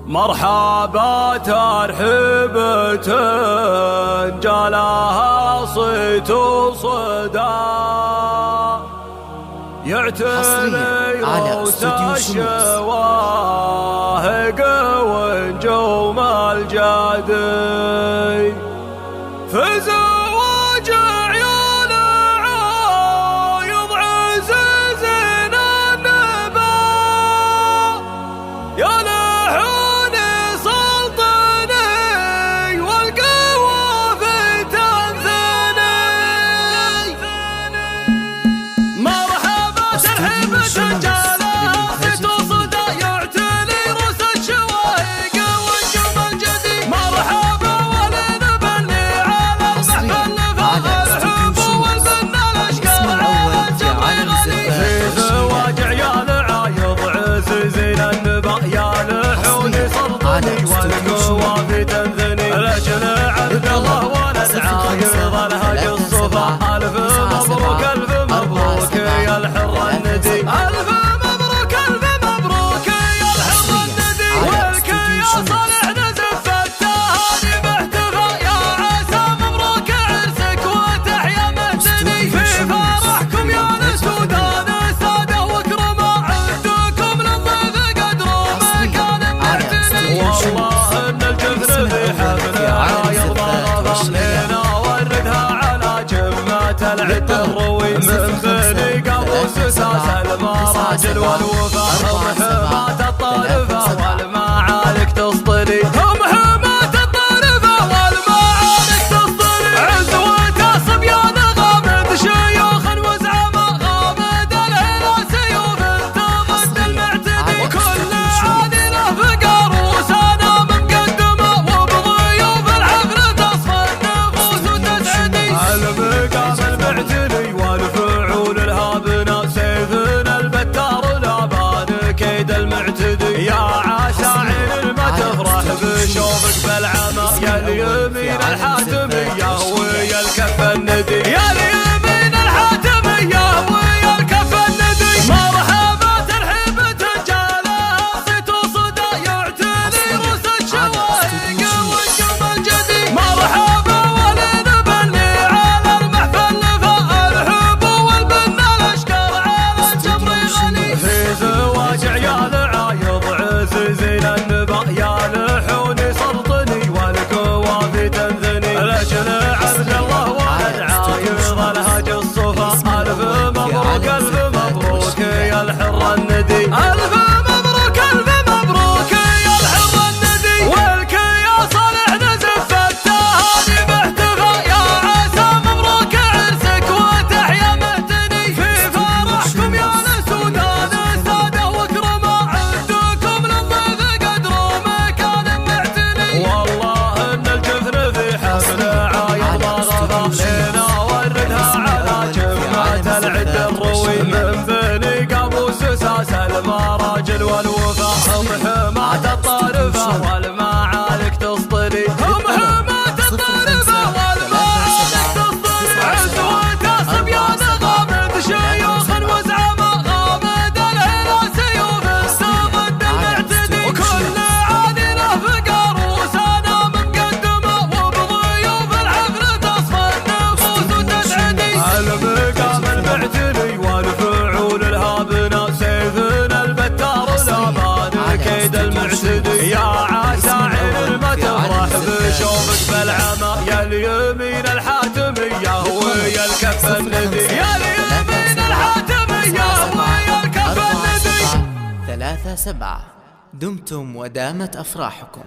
مرحبا ترحيبة جالها صيت وصدى يعتني روس الشواهق ونجوم الجدي في زواج عيال عايض عزيز النبا يا لحون سلطني والقوة في تنثني مرحبا ترحيبة جالها صيت وصدى يعتلي روس الشواهق ونجوم الجدي مرحبا ولنبني على المحفل فالحب والبنى الاشكال على الجمر غني في زواج عيال عايض عزيزين النبا يا لحون سلطني والقوة في تنثني لجل عبد الله ولد عايض الهج الصفا الف مبروك الف مبروك يا الحر الندي الف مبروك الف مبروك يا الحر الندي والكي يا صالح نزف التهاني باحتفى يا عسى مبروك عرسك وتحيا مهتني في فرحكم يا السودان الساده وكرما عندكم للضيف قدر مكان معتني والله ان الجفن في حفل عايض ما غفر لنا وردها على جمة العد الروي من بني قابوس ساس المراجل والوفا هم حماة الطائفة والمعارك تسطلي هم حماة الطائفة والمعارك تسطلي عزوة الصبيان غامد شيوخ وزعماء غامد الهلا سيوف تضد المعتدي وكل عادله فقر وسانا مقدمه وبضيوف الحفل تصفى النفوس وتسعدي المقام المعتدي والفعول الهابنا سيفنا البتار لابان كيد المعتدي يا عسى عين ما تفرح بشوفك بالعمى يا اليمين الحاتمية ويا الكف الندي يا اليمين الحاتمية ويا الكف الندي مرحبا ترحيبة جالها صيت وصدى يعتلي روس الشواهق ونجوم الجدي مرحبا ولنبني على المحفل فالحب والبنى الاشكال على الجمر غني في زواج عيال عايض عزيزين النبا يا لحون سلطني والقوة في تنثني لجل عبد الله ولد عايض الهج الصفا الف مبروك يا الحر الندي الف مبروك يا الحر الندي والكي يا صالح نزف التهاني باحتفى يا عسى مبروك عرسك وتحيا مهتني في فرحكم يا السودان الساده وكرما عندكم للضيف قدر مكان معتني والله ان الجفن في حفل عايض ما غفر لنا وردها على جمعة العد الروي من بني قابوس ساس المراجل والوفا هم حماة الطائفة والمعارك تسطلي هم حماة الطائفة والمعارك تسطلي عزوة الصبيان غامد شيوخ وزعماء غامد الهلا سيوف تضد المعتدي وكل عادله فقر وسانا مقدمه وبضيوف الحفل تصفى النفوس وتسعدي المقام المعتدي والفعول الهابنا سيفنا البتار لابان كيد المعتدي يا عسى عين ما تفرح بشوفك بالعمى يا اليمين الحاتمية ويا الكف الندي يا اليمين الحاتمية ويا الكف الندي 3-7 دمتم ودامت أفراحكم.